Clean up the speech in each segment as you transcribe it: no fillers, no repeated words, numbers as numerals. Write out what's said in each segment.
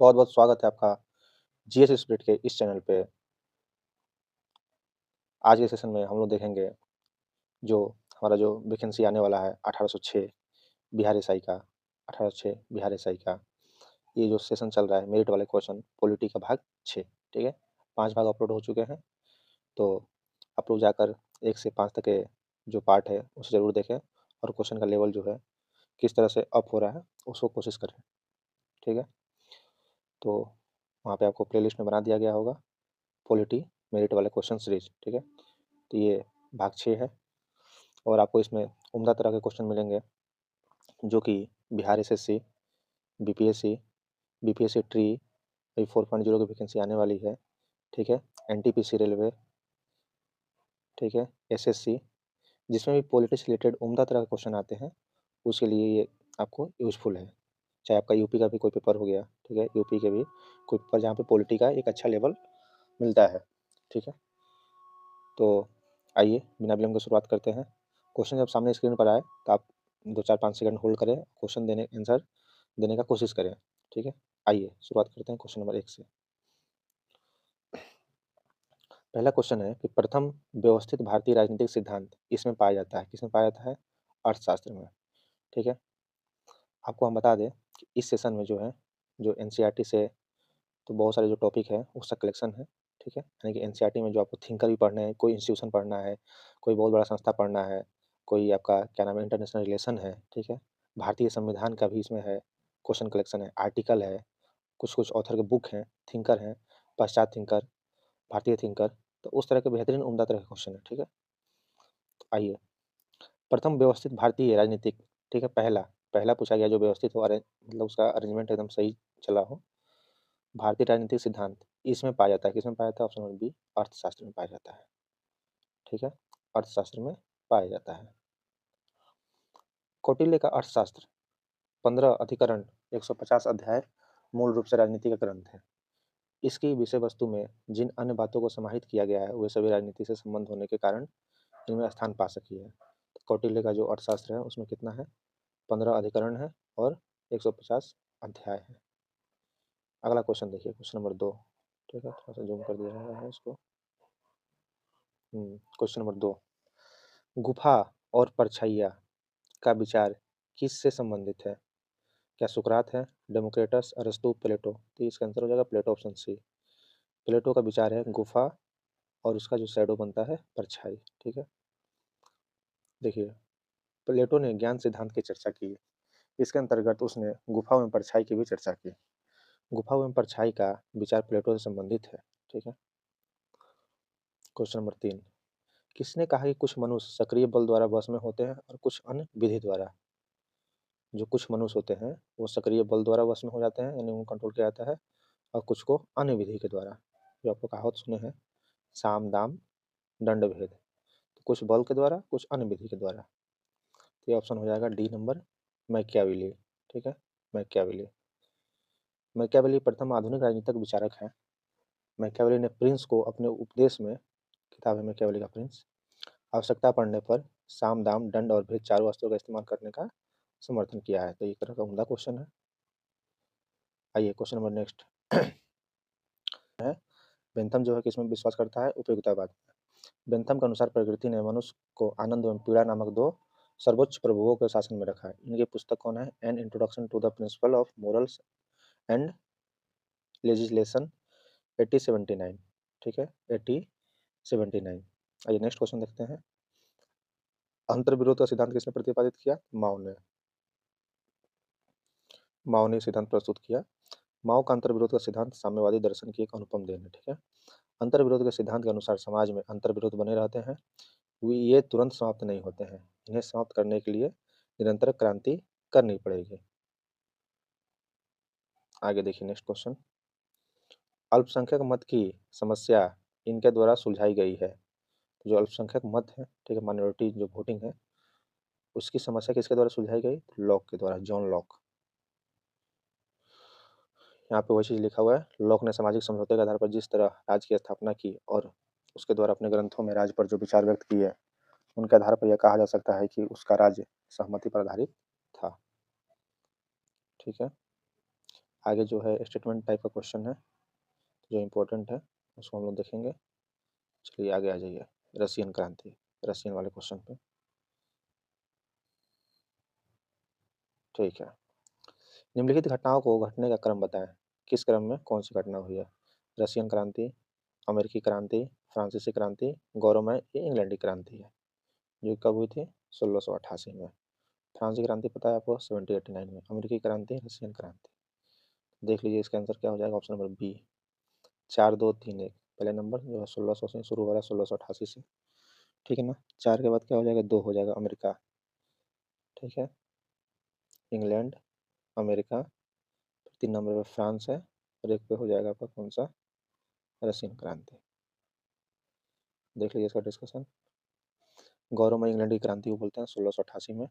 बहुत बहुत स्वागत है आपका जीएस स्पिरिट के इस चैनल पे। आज के सेशन में हम लोग देखेंगे जो हमारा जो वैकेंसी आने वाला है 1806 बिहार एसआई का 1806 बिहार एसआई का ये जो सेशन चल रहा है मेरिट वाले क्वेश्चन पॉलिटी का भाग 6। ठीक है, 5 भाग अपलोड हो चुके हैं। तो आप लोग जाकर 1 से 5 तक के जो पार्ट है उसे ज़रूर देखें और क्वेश्चन का लेवल जो है किस तरह से अप हो रहा है उसको कोशिश करें। ठीक है, तो वहाँ पे आपको प्लेलिस्ट में बना दिया गया होगा पॉलिटी मेरिट वाले क्वेश्चन सीरीज। ठीक है, तो ये भाग 6 है और आपको इसमें उम्दा तरह के क्वेश्चन मिलेंगे जो कि Bihar SSC, BPSC, BPSC tree, अभी 4.0 की वैकेंसी आने वाली है। ठीक है, एनटीपीसी रेलवे, ठीक है, एसएससी, जिसमें भी पॉलिटिक्स रिलेटेड उम्दा तरह के क्वेश्चन आते हैं उसके लिए ये आपको यूजफुल है। चाहे आपका यूपी का भी कोई पेपर हो गया, ठीक है, यूपी के भी कोई पेपर जहाँ पे पॉलिटी का एक अच्छा लेवल मिलता है। ठीक है, तो आइए बिना विलम्ब के शुरुआत करते हैं। क्वेश्चन जब सामने स्क्रीन पर आए तो आप 2-4-5 सेकंड होल्ड करें, क्वेश्चन देने आंसर देने का कोशिश करें। ठीक है, आइए शुरुआत करते हैं क्वेश्चन नंबर 1 से। पहला क्वेश्चन है कि प्रथम व्यवस्थित भारतीय राजनीतिक सिद्धांत इसमें पाया जाता है, किसमें पाया जाता है? अर्थशास्त्र में। ठीक है, आपको हम बता दें कि इस सेशन में जो है जो एनसीईआरटी से तो बहुत सारे जो टॉपिक है उसका कलेक्शन है। ठीक है, यानी कि एनसीईआरटी में जो आपको थिंकर भी पढ़ना है, कोई इंस्टीट्यूशन पढ़ना है, कोई बहुत बड़ा संस्था पढ़ना है, कोई आपका क्या नाम है इंटरनेशनल रिलेशन है। ठीक है, भारतीय संविधान का भी इसमें है, क्वेश्चन कलेक्शन है, आर्टिकल है, कुछ कुछ ऑथर के बुक हैं, थिंकर हैं, पश्चात थिंकर, भारतीय थिंकर, तो उस तरह के बेहतरीन उम्दा तरह के क्वेश्चन है। ठीक है, तो आइए प्रथम व्यवस्थित भारतीय राजनीतिक, ठीक है, पहला पहला पूछा गया जो व्यवस्थित हो, मतलब उसका अरेंजमेंट एकदम सही चला हो। भारतीय राजनीतिक सिद्धांत इसमें पाया जाता है, किसमें पाया जाता है? ऑप्शन नंबर बी, अर्थशास्त्र में पाया जाता है। ठीक है, अर्थशास्त्र में पाया जाता है। कौटिल्य का अर्थशास्त्र 15 अधिकरण 150 अध्याय मूल रूप से राजनीति का ग्रंथ है। इसकी विषय वस्तु में जिन अन्य बातों को समाहित किया गया है वे सभी राजनीति से संबंध होने के कारण इनमें स्थान पा सकी है। तो कौटिल्य का जो अर्थशास्त्र है उसमें कितना है? 15 अधिकरण है और 150 अध्याय है। अगला क्वेश्चन देखिए, क्वेश्चन नंबर 2। ठीक है, थोड़ा सा जूम कर दिया है इसको। क्वेश्चन नंबर 2, गुफा और परछाइयाँ का विचार किससे संबंधित है? क्या सुकरात है, डेमोक्रिटस, अरस्तु, प्लेटो? तो इसका आंसर हो जाएगा प्लेटो, ऑप्शन सी। प्लेटो का विचार है गुफा और उसका जो शैडो बनता है परछाई। ठीक है, देखिए प्लेटो ने ज्ञान सिद्धांत की चर्चा की, इसके अंतर्गत उसने गुफा एवं परछाई की भी चर्चा की। गुफा एवं परछाई का विचार प्लेटो से संबंधित है। ठीक है, क्वेश्चन नंबर 3, किसने कहा कि कुछ मनुष्य सक्रिय बल द्वारा वश में होते हैं और कुछ अन्य विधि द्वारा? जो कुछ मनुष्य होते हैं वो सक्रिय बल द्वारा वश में हो जाते हैं, यानी उनको कंट्रोल किया जाता है, और कुछ को अन्य विधि के द्वारा। जो आपको कहावत सुने हैं, साम दाम दंड भेद, तो कुछ बल के द्वारा कुछ अन्य विधि के द्वारा। तो ये ऑप्शन हो जाएगा डी नंबर, मैकियावेली। ठीक है, मैकियावेली। मैकियावेली प्रथम आधुनिक राजनीतिक विचारक हैं। मैकियावेली ने प्रिंस को अपने उपदेश में, किताब है मैकियावेली का प्रिंस, आवश्यकता पड़ने पर साम दाम दंड और भेद चारों अस्त्रों का इस्तेमाल करने का समर्थन किया है। तो एक तरह का उम्दा क्वेश्चन है। आइए क्वेश्चन नंबर नेक्स्ट है, बेंथम जो है किसमें विश्वास करता है? उपयोगितावाद। बेंथम के अनुसार प्रकृति ने मनुष्य को आनंद एवं पीड़ा नामक दो सर्वोच्च प्रभुओं के शासन में रखा है। इनकी पुस्तक कौन है? An introduction to the principle of morals and legislation, 1879। ठीक है, 1879। आइए नेक्स्ट क्वेश्चन देखते हैं। अंतर्विरोध का सिद्धांत किसने प्रतिपादित किया? माओ ने। माओ ने सिद्धांत प्रस्तुत किया। माओ का अंतर्विरोध का सिद्धांत साम्यवादी दर्शन की एक अनुपम देन है। ठीक है, अंतर्विरोध के सिद्धांत के अनुसार समाज में अंतर्विरोध बने रहते हैं, ये तुरंत समाप्त नहीं होते हैं, इन्हें समाप्त करने के लिए निरंतर क्रांति करनी पड़ेगी। आगे देखिए नेक्स्ट क्वेश्चन, अल्पसंख्यक मत की समस्या इनके द्वारा सुलझाई गई है। जो अल्पसंख्यक मत है, ठीक है, माइनॉरिटी जो वोटिंग है, उसकी समस्या किसके द्वारा सुलझाई गई? लॉक के द्वारा, जॉन लॉक। यहाँ पे वही चीज़ लिखा हुआ है, लॉक ने सामाजिक समझौते के आधार पर जिस तरह राज्य की स्थापना की और उसके द्वारा अपने ग्रंथों में राज्य पर जो विचार व्यक्त किए, उनके आधार पर यह कहा जा सकता है कि उसका राज्य सहमति पर आधारित था। ठीक है, आगे जो है स्टेटमेंट टाइप का क्वेश्चन है जो इम्पोर्टेंट है, उसको हम लोग देखेंगे। चलिए आगे आ जाइए। रशियन क्रांति, रशियन वाले क्वेश्चन पे। ठीक है। निम्नलिखित घटनाओं को घटने का क्रम बताएं। किस क्रम में कौन सी घटना हुई है? रशियन क्रांति, अमेरिकी क्रांति, फ्रांसीसी क्रांति, गौरवमय, ये इंग्लैंडी क्रांति है जो कब हुई थी? 1688 में। फ्रांसीसी क्रांति पता है आपको? 1789 में। अमेरिकी क्रांति, रशियन क्रांति। देख लीजिए इसका आंसर क्या हो जाएगा। Option number B, 4 2 3 1। पहले नंबर जो है 1600 से शुरू हो रहा है, 1688 से। ठीक है ना। 4 के बाद क्या हो जाएगा? 2 हो जाएगा, अमेरिका। ठीक है, इंग्लैंड, अमेरिका। 3 नंबर पे फ्रांस है और 1 पे हो जाएगा आपका कौन सा? रशियन क्रांति। देख लीजिए इसका डिस्कशन। गौरवमय इंग्लैंड की क्रांति को बोलते हैं 1688 में।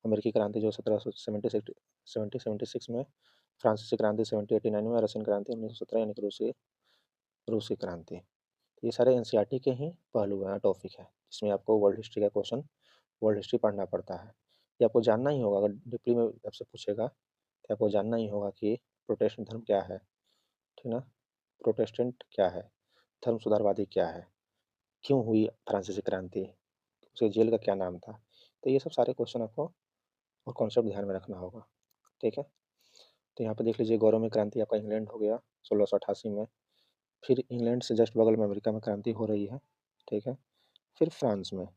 अमेरिकी क्रांति जो 1776 में। फ्रांसीसी क्रांति 1789 में। रशियन क्रांति 1917 यानी कि रूसी रूसी क्रांति। ये सारे एनसीईआरटी के ही पहलू हैं, टॉपिक है, जिसमें आपको वर्ल्ड हिस्ट्री का क्वेश्चन, वर्ल्ड हिस्ट्री पढ़ना पड़ता है। ये आपको जानना ही होगा। अगर डीपली में आपसे पूछेगा तो आपको जानना ही होगा कि प्रोटेस्टेंट धर्म क्या है। ठीक ना। प्रोटेस्टेंट क्या है, धर्म सुधारवादी क्या है, क्यों हुई फ्रांसीसी क्रांति, उसके जेल का क्या नाम था। तो ये सब सारे क्वेश्चन आपको और कॉन्सेप्ट ध्यान में रखना होगा। ठीक है। तो यहाँ पे देख लीजिए, गौरव में क्रांति आपका इंग्लैंड हो गया 1688 में। फिर इंग्लैंड से जस्ट बगल में अमेरिका में क्रांति हो रही है। ठीक है। फिर फ्रांस में,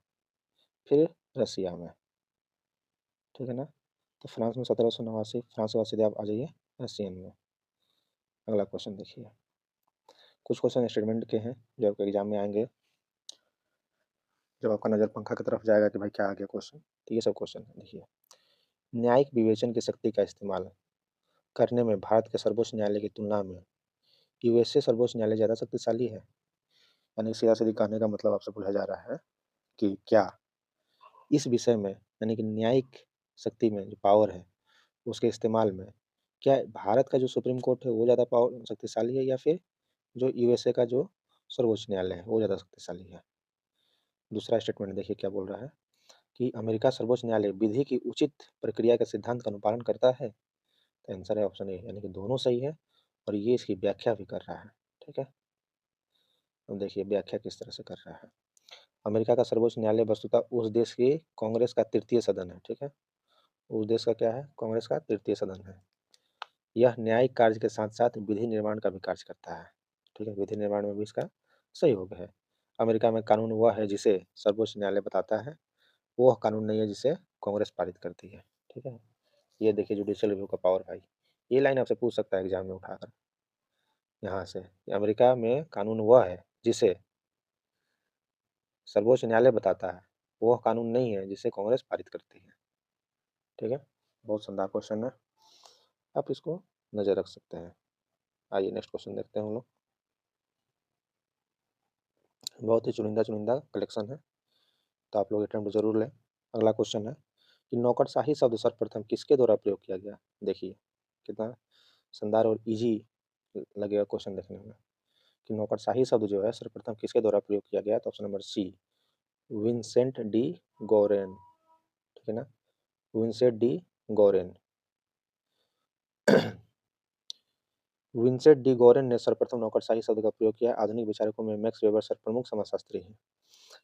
फिर रसिया में। ठीक है ना। तो फ्रांस में 1789, फ्रांस के बाद सीधे आप आ जाइए रशियन में। अगला क्वेश्चन देखिए। कुछ क्वेश्चन स्टेटमेंट के हैं जो आपके एग्जाम में आएंगे, जब आपका नज़र पंखा की तरफ जाएगा कि भाई क्या आ गया क्वेश्चन, तो ये सब क्वेश्चन है। देखिए, न्यायिक विवेचन की शक्ति का इस्तेमाल करने में भारत के सर्वोच्च न्यायालय की तुलना में यूएसए सर्वोच्च न्यायालय ज़्यादा शक्तिशाली है। यानी सीधा सीधी कहने का मतलब आपसे पूछा जा रहा है कि क्या इस विषय में, यानी कि न्यायिक शक्ति में जो पावर है उसके इस्तेमाल में, क्या भारत का जो सुप्रीम कोर्ट है वो ज़्यादा पावर शक्तिशाली है, या फिर जो यूएसए का जो सर्वोच्च न्यायालय है वो ज़्यादा शक्तिशाली है? दूसरा स्टेटमेंट देखिए क्या बोल रहा है कि अमेरिका सर्वोच्च न्यायालय विधि की उचित प्रक्रिया के सिद्धांत का अनुपालन करता है। तो आंसर है ऑप्शन ए, यानी कि दोनों सही है और ये इसकी व्याख्या भी कर रहा है। ठीक है। अब देखिए व्याख्या किस तरह से कर रहा है। अमेरिका का सर्वोच्च न्यायालय वस्तुतः उस देश की कांग्रेस का तृतीय सदन है। ठीक है। उस देश का क्या है? कांग्रेस का तृतीय सदन है। यह न्यायिक कार्य के साथ साथ विधि निर्माण का भी कार्य करता है। ठीक है, विधि निर्माण में भी इसका सहयोग है। अमेरिका में कानून वह है जिसे सर्वोच्च न्यायालय बताता है, वह कानून नहीं है जिसे कांग्रेस पारित करती है। ठीक है। ये देखिए जुडिशियल रिव्यू का पावर भाई। ये लाइन आपसे पूछ सकता है एग्जाम में उठाकर यहाँ से। अमेरिका में कानून वह है जिसे सर्वोच्च न्यायालय बताता है, वह कानून नहीं है जिसे कांग्रेस पारित करती है। ठीक है। बहुत शानदार क्वेश्चन है, आप इसको नजर रख सकते हैं। आइए नेक्स्ट क्वेश्चन देखते हैं हम लोग। बहुत ही चुनिंदा चुनिंदा कलेक्शन है, तो आप लोग अटेम्प्ट जरूर लें। अगला क्वेश्चन है कि नौकरशाही शब्द सर्वप्रथम किसके द्वारा प्रयोग किया गया? देखिए कितना शानदार और इजी लगेगा क्वेश्चन देखने में कि नौकरशाही शब्द जो है सर्वप्रथम किसके द्वारा प्रयोग किया गया। तो option number C, Vincent de Gournay. ठीक है ना, Vincent de Gournay. Vincent de Gournay ने सर्वप्रथम नौकरशाही शब्द का प्रयोग किया। आधुनिक विचारकों में मैक्स वेबर सर प्रमुख समाजशास्त्री हैं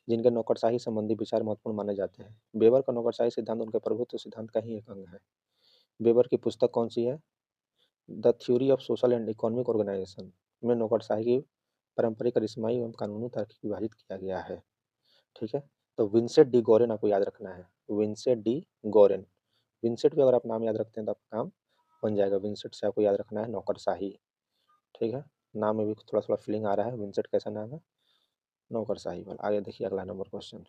जिनके नौकरशाही संबंधी विचार महत्वपूर्ण माने जाते हैं। वेबर का नौकरशाही सिद्धांत उनके प्रभुत्व सिद्धांत का ही एक अंग है। वेबर की पुस्तक कौन सी है? The theory of social and economic organization में नौकरशाही की पारंपरिक रिश्माई एवं कानूनी तर्क विभाजित किया गया है। ठीक है। तो विंसेंट डी गौरेन आपको याद रखना है, विंसेंट डी गौरेन। विंसेंट भी अगर आप नाम याद रखते हैं तो आपका काम बन जाएगा। विंसेंट से आपको याद रखना है नौकरशाही। ठीक है। नाम में भी थोड़ा थोड़ा फीलिंग आ रहा है, विंसेंट कैसा नाम है? नौकरशाही वाला। आगे देखिए अगला नंबर क्वेश्चन।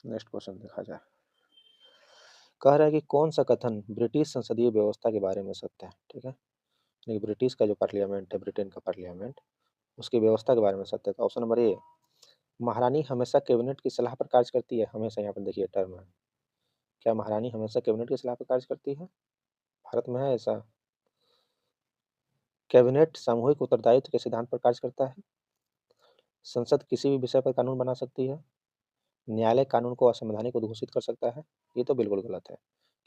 नेक्स्ट क्वेश्चन देखा जाए। कह रहा है कि कौन सा कथन ब्रिटिश संसदीय व्यवस्था के बारे में सत्य है? ठीक है। यानी कि ब्रिटिश का जो पार्लियामेंट है, ब्रिटेन का पार्लियामेंट, उसकी व्यवस्था के बारे में सत्य है। तो ऑप्शन नंबर ए, महारानी हमेशा कैबिनेट की सलाह पर कार्य करती है। हमेशा यहाँ पर देखिए टर्म है, क्या महारानी हमेशा कैबिनेट की सलाह पर कार्य करती है? भारत में है ऐसा? कैबिनेट सामूहिक उत्तरदायित्व के सिद्धांत पर कार्य करता है। संसद किसी भी विषय पर कानून बना सकती है। न्यायालय कानून को असंवैधानिक घोषित कर सकता है। ये तो बिल्कुल गलत है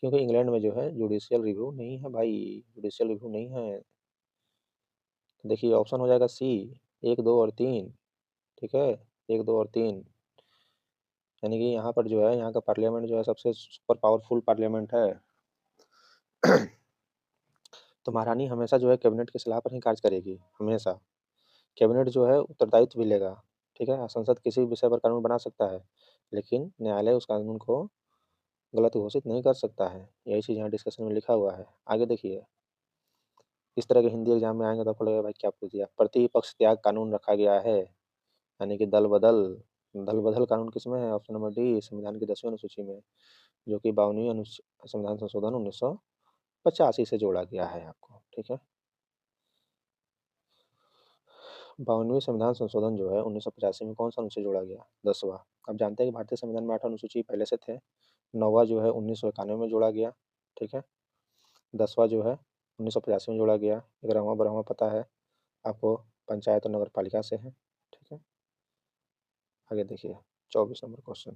क्योंकि इंग्लैंड में जो है जुडिशियल रिव्यू नहीं है भाई, जुडिशियल रिव्यू नहीं है। देखिए ऑप्शन हो जाएगा सी, 1, 2 और 3। ठीक है, 1, 2 और 3, यानी कि यहाँ पर जो है यहाँ का पार्लियामेंट जो है सबसे सुपर पावरफुल पार्लियामेंट है। तो महारानी हमेशा जो है कैबिनेट की सलाह पर ही कार्य करेगी, हमेशा। कैबिनेट जो है उत्तरदायित्व भी लेगा। ठीक है, संसद किसी भी विषय पर कानून बना सकता है, लेकिन न्यायालय उस कानून को गलत घोषित नहीं कर सकता है। यही चीज़ यहाँ डिस्कशन में लिखा हुआ है। आगे देखिए, इस तरह के हिंदी एग्जाम में आएंगे तो आपको लगेगा भाई क्या पूछ दिया। प्रतिपक्ष त्याग कानून रखा गया है, यानी कि दल बदल कानून किसमें है? ऑप्शन नंबर डी, संविधान की 10वीं अनुसूची में, जो कि 52वीं संविधान संशोधन 1985 से जोड़ा गया है आपको। ठीक है, 52वीं संविधान संशोधन जो है 1985 में कौन सा अनुच्छेद जोड़ा गया? 10वां। आप जानते हैं कि भारतीय संविधान में 8 अनुसूची पहले से थे। 9वां जो है 1991 में जोड़ा गया। ठीक है, 10वां जो है 1985 में जोड़ा गया। 11वां 12वां पता है आपको, पंचायत और नगर पालिका से है। ठीक है, आगे देखिए 24 नंबर क्वेश्चन,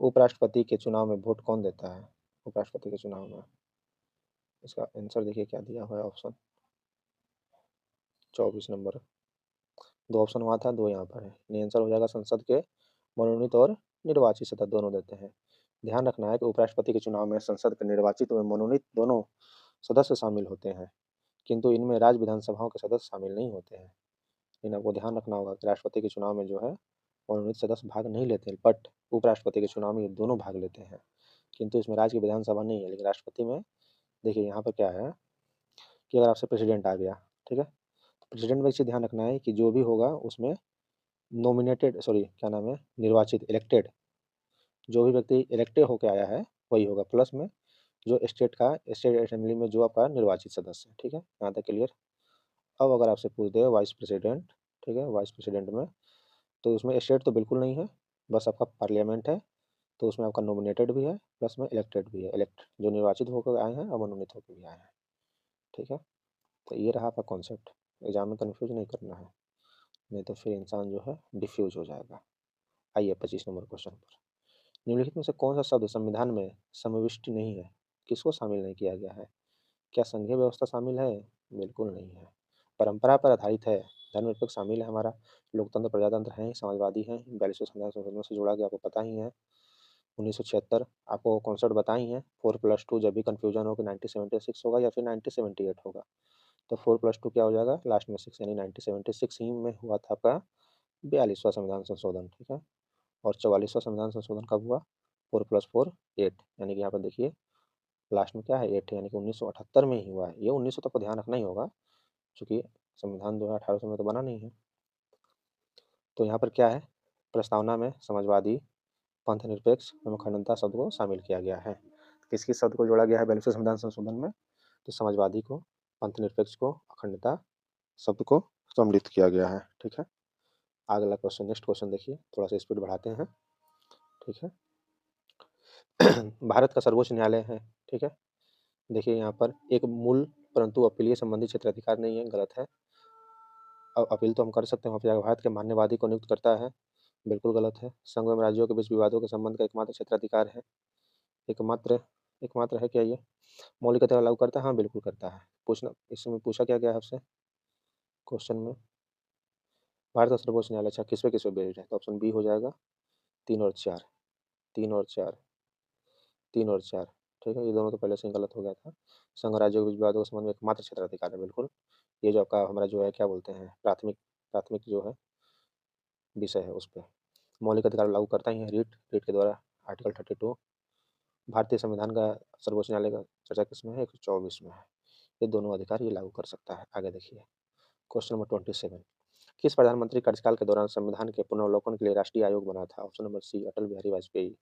उपराष्ट्रपति के चुनाव में वोट कौन देता है? उपराष्ट्रपति के चुनाव में, इसका आंसर देखिए क्या दिया हुआ है ऑप्शन। 24 नंबर, 2 ऑप्शन वहाँ था, 2 यहाँ पर है, यानी आंसर हो जाएगा संसद के मनोनीत और निर्वाचित सदस्य दोनों देते हैं। ध्यान रखना है कि उपराष्ट्रपति के चुनाव में संसद के निर्वाचित व मनोनीत दोनों सदस्य शामिल होते हैं, किंतु इनमें राज्य विधानसभाओं के सदस्य शामिल नहीं होते हैं। लेकिन आपको ध्यान रखना होगा कि राष्ट्रपति के चुनाव में जो है मनोनीत सदस्य भाग नहीं लेते हैं, बट उपराष्ट्रपति के चुनाव में ये दोनों भाग लेते हैं, किंतु इसमें राज्य की विधानसभा नहीं है। लेकिन राष्ट्रपति में देखिए यहाँ पर क्या है कि अगर आपसे प्रेसिडेंट आ गया, ठीक है, तो प्रेसिडेंट में एक चीज़ ध्यान रखना है कि जो भी होगा उसमें नॉमिनेटेड, सॉरी क्या नाम है, निर्वाचित, इलेक्टेड, जो भी व्यक्ति इलेक्टेड होकर आया है वही होगा, प्लस में जो स्टेट असेंबली में जो आपका निर्वाचित सदस्य है। ठीक है, यहाँ तक क्लियर। अब अगर आपसे पूछ दे वाइस प्रेसिडेंट, ठीक है, वाइस प्रेसिडेंट में तो उसमें स्टेट तो बिल्कुल नहीं है, बस आपका पार्लियामेंट है। तो उसमें आपका नॉमिनेटेड भी है, प्लस में इलेक्टेड भी है, इलेक्ट जो निर्वाचित होकर आए हैं और मनोनीत होकर भी आए हैं। ठीक है, तो ये रहा आपका कॉन्सेप्ट। एग्जाम में कन्फ्यूज नहीं करना है, नहीं तो फिर इंसान जो है डिफ्यूज हो जाएगा। आइए 25 नंबर क्वेश्चन पर, निम्नलिखित में से कौन सा शब्द संविधान में समाविष्ट नहीं है? किसको शामिल नहीं किया गया है? क्या संघीय व्यवस्था शामिल है? बिल्कुल नहीं है। परंपरा पर आधारित है, धर्मनिरपेक्ष शामिल है हमारा, लोकतंत्र प्रजातंत्र है, समाजवादी है, 42वें संविधान संशोधन से जुड़ा गया, आपको पता ही है। 1976 आपको कॉन्सेप्ट बताई हैं, 4+2 जब भी कन्फ्यूजन हो कि 1976 होगा या फिर 1978 होगा, तो 4+2 क्या हो जाएगा लास्ट में 6, यानी 1976 ही में हुआ था आपका 42वां संविधान संशोधन। ठीक है, और 44वां संविधान संशोधन कब हुआ? 4+4 8, यानी कि यहाँ पर देखिए लास्ट में क्या है 8, यानी कि 1978 में ही हुआ है। ये 1900 तक को ध्यान रखना ही होगा, चूँकि संविधान जो है 1800 में तो बना नहीं है। तो यहाँ पर क्या है, प्रस्तावना में समाजवादी, पंथ निरपेक्ष एवं अखंडता शब्द को शामिल किया गया है। किस किस शब्द को जोड़ा गया है 42वें संविधान संशोधन में? तो समाजवादी को, पंथ निरपेक्ष को, अखंडता शब्द को सम्मिलित किया गया है। ठीक है, अगला क्वेश्चन, नेक्स्ट क्वेश्चन देखिए, थोड़ा सा स्पीड बढ़ाते हैं। ठीक है, भारत का सर्वोच्च न्यायालय है। ठीक है, देखिए यहाँ पर एक मूल परंतु अपीलीय संबंधी क्षेत्राधिकार नहीं है, गलत है। अब अपील तो हम कर सकते हैं, वहाँ पे जाकर भारत के मान्यवादी को नियुक्त करता है, बिल्कुल गलत है। संघ एवं राज्यों के बीच विवादों के संबंध का एकमात्र क्षेत्राधिकार है, एकमात्र एकमात्र है क्या ये? मौलिक अधिकार लागू करता है? हाँ बिल्कुल करता है। पूछना, इसमें पूछा क्या गया है आपसे क्वेश्चन में, भारत का सर्वोच्च न्यायालय अच्छा किस पे बेस्ड है? तो ऑप्शन बी हो जाएगा, 3 और 4, 3 और 4, 3 और 4। ठीक है, ये दोनों तो पहले से ही गलत हो गया था। संघ राज्यों के बीच विवादों के संबंध में एकमात्र क्षेत्राधिकार है, बिल्कुल। ये जो आपका हमारा जो है क्या बोलते हैं, प्राथमिक प्राथमिक जो है विषय है उस पर मौलिक अधिकार लागू करता ही है। रीट के द्वारा आर्टिकल 32, भारतीय संविधान का सर्वोच्च न्यायालय का चर्चा किसमें है? 124 में है। ये दोनों अधिकार ये लागू कर सकता है। आगे देखिए क्वेश्चन नंबर 27, किस प्रधानमंत्री कार्यकाल के दौरान संविधान के पुनर्वलोकन के लिए राष्ट्रीय आयोग बना था? ऑप्शन नंबर सी, अटल बिहारी वाजपेयी।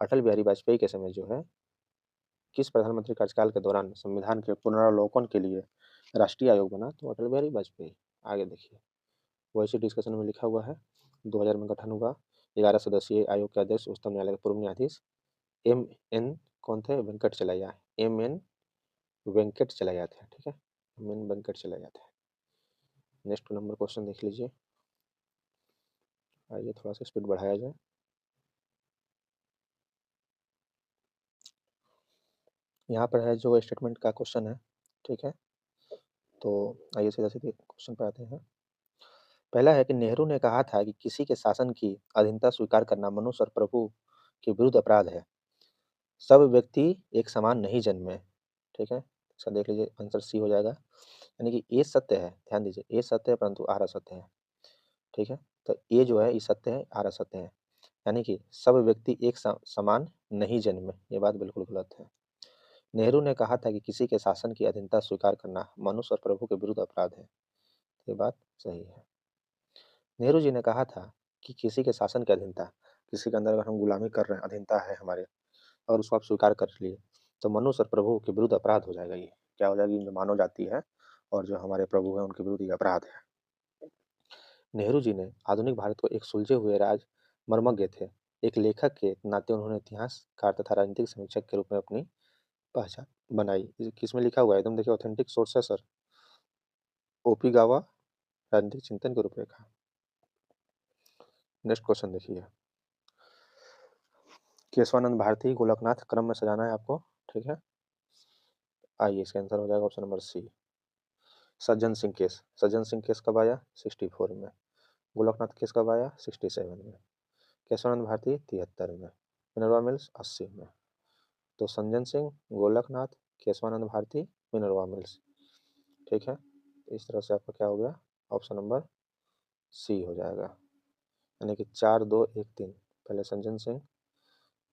अटल बिहारी वाजपेयी के समय जो है किस प्रधानमंत्री कार्यकाल के दौरान संविधान के पुनर्वलोकन के लिए राष्ट्रीय आयोग बना? तो अटल बिहारी वाजपेयी। आगे देखिए वैसे डिस्कशन में लिखा हुआ है, 2000 में गठन हुआ, 11 सदस्यीय आयोग के अध्यक्ष उच्चतम न्यायालय के पूर्व न्यायाधीश एम एन कौन थे? वेंकट चलैया, एम एन वेंकट चलैया थे। ठीक है, एम एन वेंकट चलैया थे। नेक्स्ट नंबर क्वेश्चन देख लीजिए, आइए थोड़ा सा स्पीड बढ़ाया जाए। यहाँ पर है जो स्टेटमेंट का क्वेश्चन है, ठीक है। तो आइए सीधा-सीधे क्वेश्चन पे आते हैं। पहला है कि नेहरू ने कहा था कि किसी के शासन की अधीनता स्वीकार करना मनुष्य और प्रभु के विरुद्ध अपराध है। सब व्यक्ति एक समान नहीं जन्मे, ठीक है। इसका देख लीजिए आंसर सी हो जाएगा। यानी कि ये सत्य है, ध्यान दीजिए, ये सत्य है परंतु आर असत्य है, ठीक है। तो ये जो है ये सत्य है, आर असत्य है। यानी कि सब व्यक्ति एक समान नहीं जन्मे, ये बात बिल्कुल गलत है। नेहरू ने कहा था कि किसी के शासन की अधीनता स्वीकार करना मनुष्य और प्रभु के विरुद्ध अपराध है, ये बात सही है। नेहरू जी ने कहा था कि किसी के शासन की अधीनता, किसी के अंदर अगर हम गुलामी कर रहे हैं, अधीनता है हमारे, और उसको आप स्वीकार कर लिए, तो मनुष्य और प्रभु के विरुद्ध अपराध हो जाएगा। ये क्या हो जाएगी, जो मानव जाति है और जो हमारे प्रभु है उनके विरुद्ध ये अपराध है। नेहरू जी ने आधुनिक भारत को एक सुलझे हुए राज मर्मज्ञ थे। एक लेखक के नाते उन्होंने इतिहासकार तथा राजनीतिक समीक्षक के रूप में अपनी पहचान बनाई। ये किसमें लिखा हुआ है, एकदम देखिए ऑथेंटिक सोर्स है सर। ओपी गावा, राजनीतिक चिंतन की रूपरेखा। नेक्स्ट क्वेश्चन देखिए। केशवानंद भारती, गोलकनाथ, क्रम में सजाना है आपको, ठीक है। आइए इसका आंसर हो जाएगा ऑप्शन नंबर सी, सज्जन सिंह केस। सज्जन सिंह केस कब आया, 64 में। गोलकनाथ केस कब आया, 67 में। केशवानंद भारती 73 में। मिनरवा मिल्स 80 में। तो सज्जन सिंह, गोलकनाथ, केशवानंद भारती, मिनरवा मिल्स, ठीक है। इस तरह से आपका क्या हो गया, ऑप्शन नंबर सी हो जाएगा। यानी कि 4 2 1 3। पहले सज्जन सिंह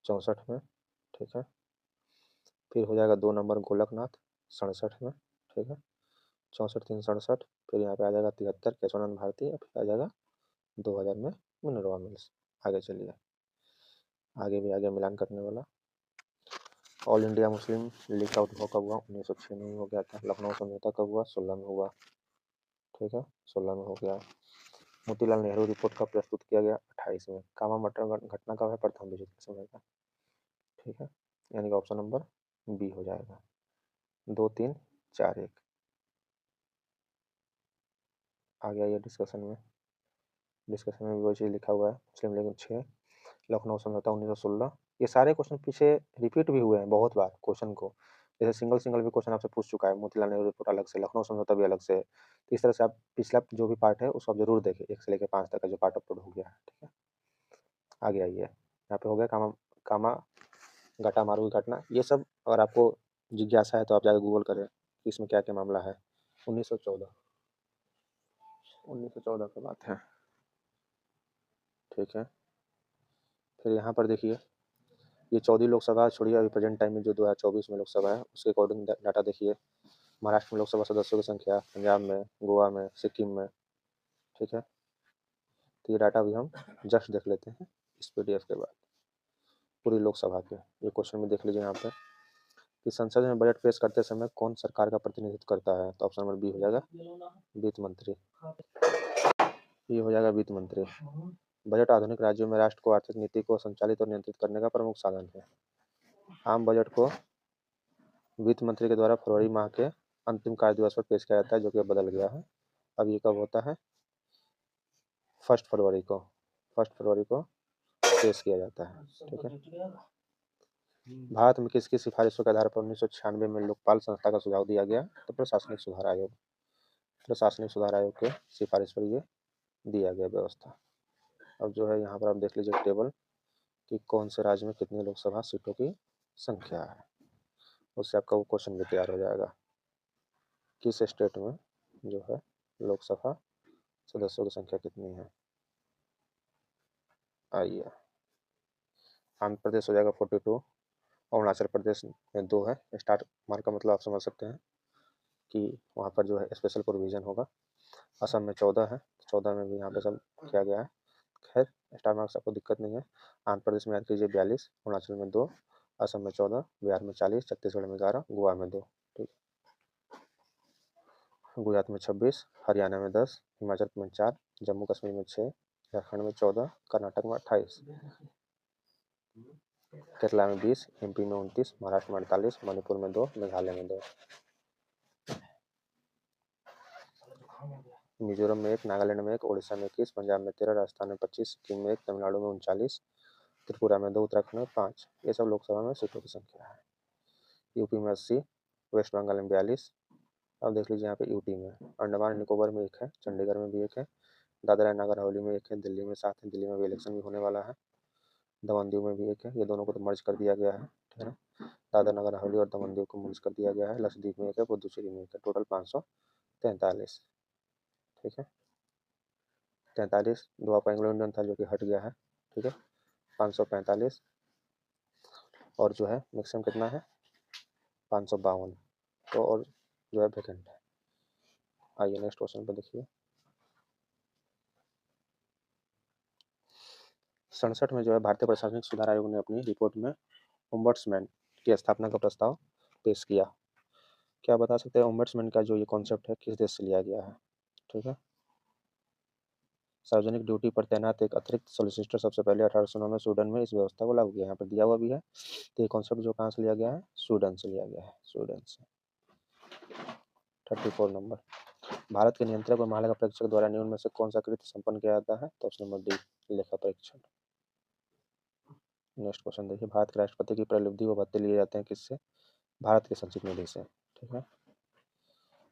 64 में, ठीक है। फिर हो जाएगा 2 नंबर गोलकनाथ 67 में, ठीक है। 64 3 67। फिर यहाँ पे आ जाएगा 73 केशवानंद भारती, और फिर आ जाएगा 2000 में मिनरवा मिल्स। आगे चलिए, आगे भी आगे मिलान करने वाला। ऑल इंडिया मुस्लिम लीग का उद्भव कब हुआ, 1906 में हो गया था। लखनऊ समझौता कब हुआ, 16 में हुआ, ठीक है, 16 में हो गया। मोतीलाल नेहरू रिपोर्ट कब प्रस्तुत किया गया, 28 में। कामा मटर घटना कब है, प्रथम विश्व युद्ध के समय का, ठीक है। यानी कि ऑप्शन नंबर बी हो जाएगा। 2 3 4 1। आगे आइए डिस्कशन में। डिस्कशन में भी वही चीज़ लिखा हुआ है, मुस्लिम लीग 6, लखनऊ समझौता 1916। ये सारे क्वेश्चन पीछे रिपीट भी हुए हैं बहुत बार क्वेश्चन को, जैसे सिंगल सिंगल भी क्वेश्चन आपसे पूछ चुका है। मोतीलाल नेहरू रिपोर्ट अलग से, लखनऊ समझौता भी अलग से। तो इस तरह से आप पिछला जो भी पार्ट है उसको आप जरूर देखें, 1 से लेकर 5 तक का जो पार्ट अपलोड हो गया है, ठीक है। आगे आइए, यहाँ पे हो गया कामा कामा घटा मारू की घटना। ये सब अगर आपको जिज्ञासा है तो आप जाकर गूगल करें कि इसमें क्या क्या मामला है। 1914, 1914 की बात है, ठीक है। फिर यहाँ पर देखिए, ये 14 लोकसभा छोड़िए, अभी प्रेजेंट टाइम में जो 2024 में लोकसभा है उसके अकॉर्डिंग डाटा देखिए। महाराष्ट्र में लोकसभा सदस्यों की संख्या, पंजाब में, गोवा में, सिक्किम में, ठीक है। तो ये डाटा भी हम जस्ट देख लेते हैं इस पीडीएफ के बाद, पूरी लोकसभा के। ये क्वेश्चन में देख लीजिए यहाँ पे कि संसद में बजट पेश करते समय कौन सरकार का प्रतिनिधित्व करता है, तो ऑप्शन नंबर बी हो जाएगा, वित्त मंत्री। ये हो जाएगा वित्त मंत्री। बजट आधुनिक राज्यों में राष्ट्र को आर्थिक नीति को संचालित और नियंत्रित करने का प्रमुख साधन है। आम बजट को वित्त मंत्री के द्वारा फरवरी माह के अंतिम कार्य दिवस पर पेश किया जाता है, जो कि अब बदल गया है। अब ये कब होता है, 1 फरवरी को, 1 फरवरी को पेश किया जाता है, ठीक है। भारत में किसकी सिफारिशों के आधार पर 1996 में लोकपाल संस्था का सुझाव दिया गया, तो प्रशासनिक सुधार आयोग, प्रशासनिक सुधार आयोग के सिफारिश पर ये दिया गया व्यवस्था। अब जो है यहाँ पर आप देख लीजिए टेबल कि कौन से राज्य में कितनी लोकसभा सीटों की संख्या है, उससे आपका वो क्वेश्चन भी तैयार हो जाएगा, किस स्टेट में जो है लोकसभा सदस्यों की संख्या कितनी है। आइए, आंध्र प्रदेश हो जाएगा 42, अरुणाचल प्रदेश में 2 है। स्टार मार्क का मतलब आप समझ सकते हैं कि वहाँ पर जो है स्पेशल प्रोविजन होगा। असम में 14 है, 14 में भी यहाँ पे सब किया गया है। खैर स्टार मार्क्स आपको दिक्कत नहीं है। आंध्र प्रदेश में याद कीजिए 42, अरुणाचल में 2, असम में 14, बिहार में 40, छत्तीसगढ़ में 11, गोवा में 2, ठीक। गुजरात में 26, हरियाणा में 10, हिमाचल में 4, जम्मू कश्मीर में 6, झारखंड में 14, कर्नाटक में 28, केरला में 20, एमपी में 29, महाराष्ट्र में 48, मणिपुर में 2, मेघालय में 2, मिजोरम में 1, नागालैंड में 1, उड़ीसा में 21, पंजाब में 13, राजस्थान में 25, सिक्किम में 1, तमिलनाडु में 39, त्रिपुरा में 2, उत्तराखंड में 5। ये सब लोकसभा में सीटों की संख्या है। यूपी में 80, वेस्ट बंगाल में 42। अब देख लीजिए यहाँ पे यूटी में, अंडमान निकोबार में 1 है, चंडीगढ़ में भी 1 है, दादरा नगर हवेली में 1 है, दिल्ली में 7 है, दिल्ली में भी इलेक्शन भी होने वाला है, दमन दीव में भी 1 है, ये दोनों को तो मर्ज कर दिया गया है, ठीक है ना। दादरा नगर हवेली और दमन दीव को मर्ज कर दिया गया है, लक्षद्वीप में 1 है, पुदुचेरी में 1 है, टोटल 543, ठीक है। 43 दुआ एंग्लो इंडियन था जो कि हट गया है, ठीक है। 545 और जो है मैक्सिमम कितना है 552, तो और जो है वैकेंट है। आइए नेक्स्ट क्वेश्चन पर देखिए। 67 में जो है भारतीय प्रशासनिक सुधार आयोग ने अपनी रिपोर्ट में ओम्बड्समैन की स्थापना का प्रस्ताव पेश किया। क्या बता सकते हैं ओम्बड्समैन का जो ये कॉन्सेप्ट है किस देश से लिया गया है, ठीक है। सार्वजनिक ड्यूटी पर तैनात एक अतिरिक्त सोलिसिटर सबसे पहले 1809 में स्वीडन में इस व्यवस्था को लागू किया, यहाँ पर दिया हुआ भी है। तो ये कॉन्सेप्ट जो कहाँ से लिया गया है, स्वीडन से लिया गया है, स्वीडन से। 34 नंबर, भारत के नियंत्रक और महालेखा परीक्षक द्वारा निम्न में से कौन सा कृत्य संपन्न किया जाता है, तो ऑप्शन नंबर डी, लेखा परीक्षण। नेक्स्ट क्वेश्चन देखिए, भारत के राष्ट्रपति की प्रतिनिधि व भत्ते लिए जाते हैं किससे, भारत के संचित निधि से, ठीक है।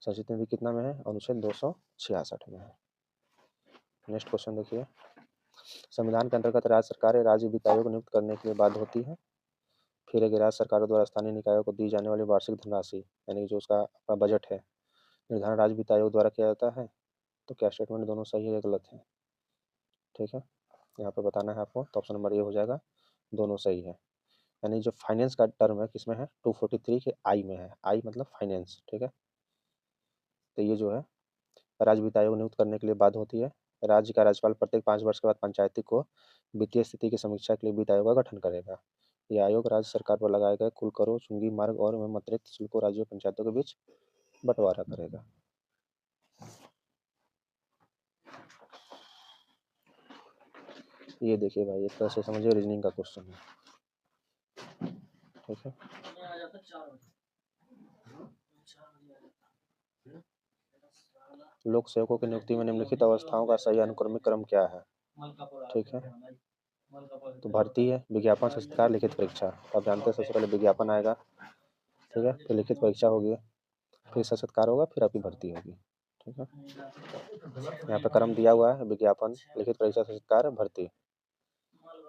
संचित निधि कितना में है, अनुच्छेद 266 में है। नेक्स्ट क्वेश्चन देखिए, संविधान के अंतर्गत राज्य सरकारें राज्य वित्त आयोग नियुक्त करने के लिए बाध्य होती है। फिर एक राज्य सरकारों द्वारा स्थानीय निकायों को दी जाने वाली वार्षिक धनराशि यानी जो उसका अपना बजट है निर्धारण राज्य वित्त आयोग द्वारा किया जाता है। तो क्या स्टेटमेंट दोनों सही है या गलत है, ठीक है। यहाँ पे बताना है आपको, तो ऑप्शन नंबर ए हो जाएगा, दोनों सही है। यानी जो फाइनेंस का टर्म है किसमें है, 243 के आई में है, आई मतलब फाइनेंस, ठीक है। तो ये जो है राज्य वित्त आयोग नियुक्त करने के लिए बाध्य होती है। राज्य का राज्यपाल प्रत्येक 5 वर्ष के बाद पंचायती को वित्तीय स्थिति की समीक्षा के लिए वित्त आयोग का गठन करेगा। यह आयोग राज्य सरकार पर लगाए गए कुल करों, चुंगी मार्ग और एवं अतिरिक्त शुल्कों राज्यों पंचायतों के बीच बंटवारा करेगा। ये देखिए भाई, एक तरह से समझिए रीजनिंग का क्वेश्चन है, ठीक है। लोक सेवकों की नियुक्ति में निम्नलिखित अवस्थाओं का सही अनुक्रमिक क्रम क्या है, ठीक है। तो भर्ती है, विज्ञापन, साक्षात्कार, लिखित परीक्षा। आप जानते हैं सबसे पहले विज्ञापन आएगा, ठीक है, फिर लिखित परीक्षा होगी, फिर साक्षात्कार होगा, फिर आपकी भर्ती होगी, ठीक है। यहाँ पे क्रम दिया हुआ है, विज्ञापन, लिखित परीक्षा, साक्षात्कार, भर्ती।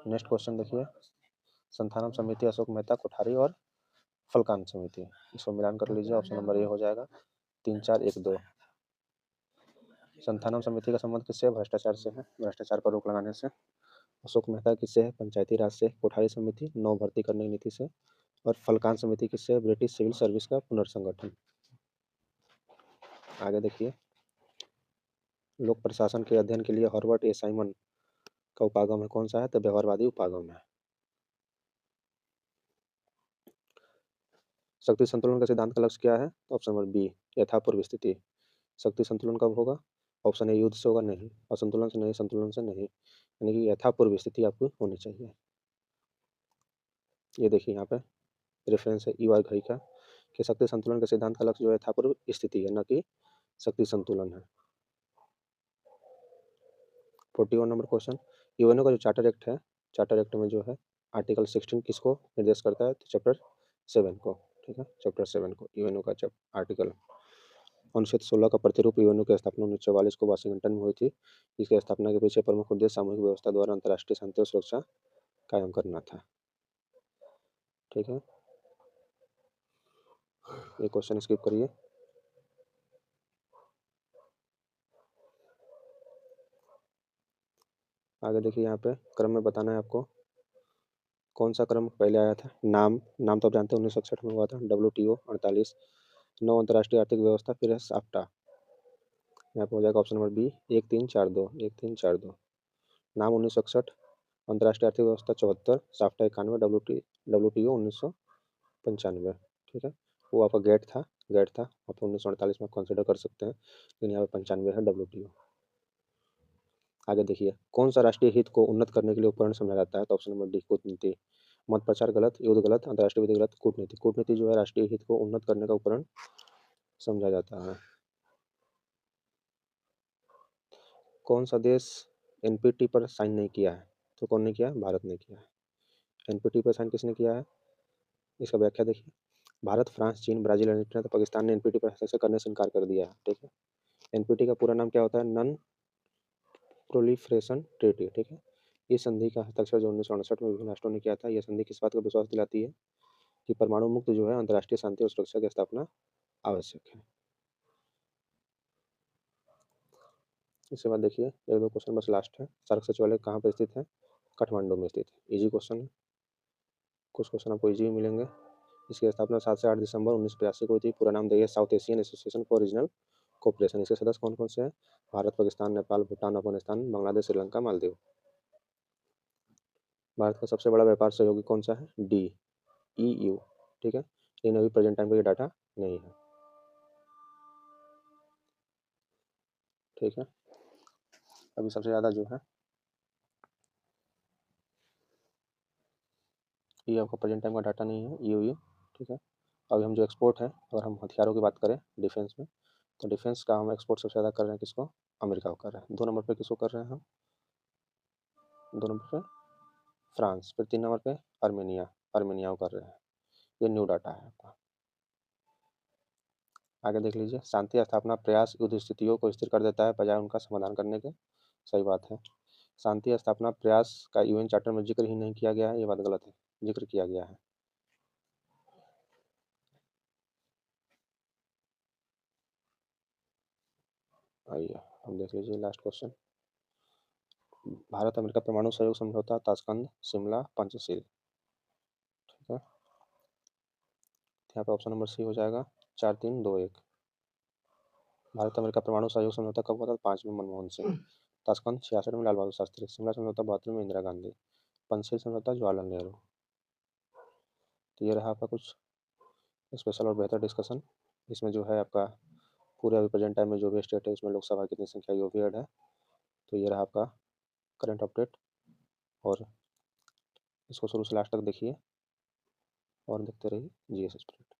नेक्स्ट क्वेश्चन देखिए, संथानम समिति अशोक मेहता कोठारी और फलकान समिति, इसको मिलान कर लीजिए, ऑप्शन नंबर ए हो जाएगा, 3 4 1 2। संथानम समिति का संबंध किससे, भ्रष्टाचार से है, भ्रष्टाचार पर रोक लगाने से। अशोक मेहता किससे है, पंचायती राज से। कोठारी समिति नव भर्ती करने की नीति से। और फलकान समिति किससे, ब्रिटिश सिविल सर्विस का पुनर्संगठन। आगे देखिए, लोक प्रशासन के अध्ययन के लिए हॉर्बर्ट ए साइमन का उपागम है कौन सा है, तो व्यवहारवादी उपागम है। शक्ति संतुलन का सिद्धांत का लक्ष्य क्या है, तो ऑप्शन नंबर बी, यथापूर्व स्थिति। शक्ति संतुलन कब होगा, ऑप्शन ए युद्ध से होगा, नहीं। असंतुलन से नहीं, संतुलन से नहीं, यानी कि यथापूर्व स्थिति आपको होनी चाहिए। ये देखिए यहाँ पे रेफरेंस है ई वाई घड़ी का, कि शक्ति संतुलन के सिद्धांत का लक्ष्य जो है यथापूर्व स्थिति है, न कि शक्ति संतुलन है। 41 नंबर क्वेश्चन, यूएनओ का जो चार्टर एक्ट है, चार्टर एक्ट में जो है आर्टिकल 16 किसको निर्देश करता है, तो चैप्टर 7 को, ठीक है, चैप्टर 7 को यूएनओ का आर्टिकल। अनुच्छेद 16 का प्रतिरूप यूएनओ की स्थापना 1944 को वाशिंगटन में हुई थी। इसकी स्थापना के पीछे प्रमुख उद्देश्य सामूहिक व्यवस्था द्वारा अंतर्राष्ट्रीय शांति और सुरक्षा कायम करना था, ठीक है। ये क्वेश्चन स्किप करिए। आगे देखिए, यहाँ पे क्रम में बताना है आपको कौन सा क्रम पहले आया था। नाम, नाम तो आप जानते हैं 1961 में हुआ था। WTO 48, नौ अंतर्राष्ट्रीय आर्थिक व्यवस्था, फिर है साफ्टा। यहाँ पे हो जाएगा ऑप्शन नंबर बी, 1342, 1342। नाम 1961, अंतर्राष्ट्रीय आर्थिक व्यवस्था 74, साफ्टा 91, WTO 1995, ठीक है। वो आपका गेट था आप 1948 में कंसिडर कर सकते हैं, लेकिन यहाँ पे 95 है WTO। आगे देखिए, कौन सा राष्ट्रीय हित को उन्नत करने के लिए उपकरण समझा जाता है, तो ऑप्शन नंबर डी, कूटनीति। मत प्रचार गलत, युद्ध गलत, अंतर्राष्ट्रीय विधि गलत, कूटनीति। कूटनीति जो है राष्ट्रीय हित को उन्नत करने का उपकरण समझा जाता है। कौन सा देश एनपीटी पर साइन नहीं किया है, तो कौन नहीं किया, भारत ने किया है। एनपीटी पर साइन किसने किया है, इसका व्याख्या देखिए। भारत, फ्रांस, चीन, ब्राज़ील, अर्जेंटीना तो पाकिस्तान ने एनपीटी पर हस्ताक्षर करने से इनकार कर दिया है, ठीक है। एनपीटी का पूरा नाम क्या होता है? नॉन प्रोलिफरेशन ट्रीटी, ठीक है। इस संधि का हस्ताक्षर जो 1968 में विभिन्न राष्ट्रों ने किया था, यह संधि किस बात का विश्वास दिलाती है कि परमाणु मुक्त जो है अंतर्राष्ट्रीय शांति और सुरक्षा की स्थापना आवश्यक है। इसके बाद देखिए एक दो क्वेश्चन बस लास्ट है। सार्क सचिवालय कहाँ पर स्थित है? काठमांडू में स्थित है। इजी क्वेश्चन है, कुछ क्वेश्चन आपको इजी मिलेंगे। इसकी स्थापना 7 से 8 दिसंबर 1982 को हुई थी। पूरा नाम देखिए south Asian association for regional cooperation. इसके सदस्य कौन कौन से हैं? भारत, पाकिस्तान, नेपाल, भूटान, अफगानिस्तान, बांग्लादेश, श्रीलंका, मालदीव। भारत का सबसे बड़ा व्यापार सहयोगी कौन सा है? डी, ईयू, ठीक है। लेकिन अभी प्रेजेंट टाइम पे ये डाटा नहीं है, ठीक है। अभी सबसे ज़्यादा जो है ये आपका प्रेजेंट टाइम का डाटा नहीं है, ईयू, ठीक है। अभी हम जो एक्सपोर्ट है, अगर हम हथियारों की बात करें डिफेंस में, तो डिफेंस का हम एक्सपोर्ट सबसे ज़्यादा कर रहे हैं किसको? अमेरिका को कर रहे हैं। 2 नंबर पे किसको कर रहे हैं हम? 2 नंबर पे फ्रांस, फिर 3 नंबर पे आर्मेनिया, आर्मेनिया को कर रहे हैं। ये न्यू डाटा है आपका। आगे देख लीजिए, शांति स्थापना प्रयास युद्ध स्थितियों को स्थिर कर देता है बजाय उनका समाधान करने के। सही बात है। शांति स्थापना प्रयास का यूएन चार्टर में जिक्र ही नहीं किया गया है, ये बात गलत है, जिक्र किया गया है। आइए हम देख लीजिए लास्ट क्वेश्चन। भारत अमेरिका परमाणु सहयोग समझौता, ताशकंद, शिमला, पंचशील, ठीक है। यहाँ पे ऑप्शन नंबर सी हो जाएगा 4-3-2-1। भारत अमेरिका परमाणु सहयोग समझौता कब हुआ था? 5 में मनमोहन सिंह। ताशकंद 66 में लाल बहादुर शास्त्री। शिमला समझौता 72 में इंदिरा गांधी। पंचशील समझौता जवाहरलाल नेहरू। तो ये रहा आपका कुछ स्पेशल और बेहतर डिस्कशन। इसमें जो है आपका पूरे अभी प्रेजेंट टाइम में जो भी स्टेट है उसमें लोकसभा कितनी संख्या ये भी ऐड है। तो ये रहा आपका करंट अपडेट, और इसको शुरू से लास्ट तक देखिए और देखते रहिए जीएस स्टूडेंट।